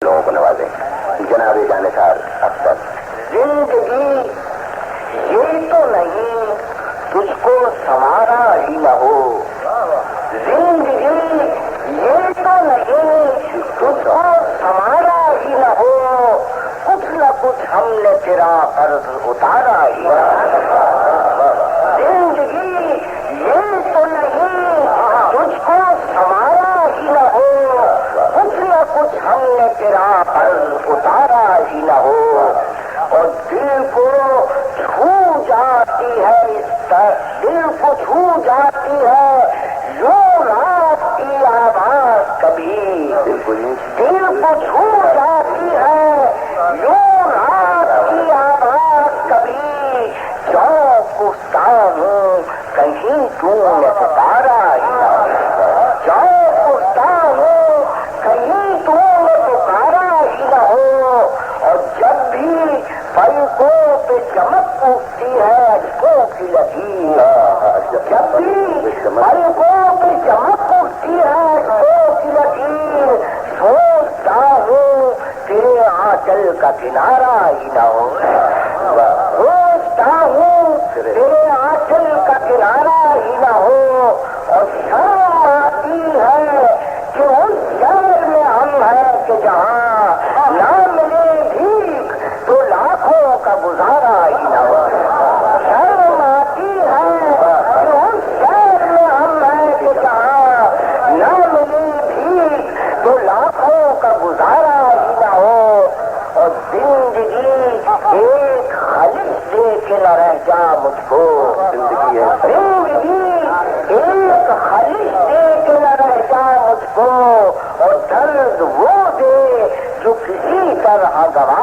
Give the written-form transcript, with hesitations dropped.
لوگوں کو نوازیں. جناب جانثار اختر. زندگی یہ تو نہیں تجھ کو سنوارا ہی نہ ہو، زندگی یہ تو نہیں تجھ کو سنوارا ہی نہ ہو، کچھ نہ کچھ ہم نے تیرا قرض اتارا ہی نہ ہو. زندگی یہ تو نہیں تجھ کو سنوارا ہی نہ ہو، کچھ نہ کچھ ہم نے تیرا قرض اتارا ہی نہ ہو. اور دل کو چھو جاتی ہے دل کو چھو جاتی ہے یوں رات کی آواز کبھی، دل کو چھو جاتی ہے یوں رات کی آواز کبھی، چوک اٹھتا ہوں کہیں تو نے پکارا ہی نہ ہو، چوک اٹھتا ہوں کہیں تو نے پکارا ہی نہ ہو. اور جب بھی پلکوں پہ چمک اٹھتی ہے اشکوں کی لکیر، جب بھی پلکوں پہ چمک اٹھتی ہے اشکوں کی لکیر، سوچتا ہوں تیرے آنچل کا کنارہ ہی نہ ہو، سوچتا ہوں تیرے آنچل کا کنارہ ہی نہ ہو. اور شرم آتی ہے کہ اس شہر میں ہم ہیں کہ جہاں نہ ملے بھیک تو لاکھوں کا گزارا ہی نہ ہو. شرم آتی ہے کہ اس شہر میں ہم ہیں کہ جہاں نہ ملے بھیک تو لاکھوں کا گزارا ہی نہ ہو. اور زندگی ایک خالص دے کے نہ رہ جا مجھ کو، زندگی ایک خالص دے کے نہ رہ جا مجھ کو، اور درد وہ دے جو کسی طرح گوا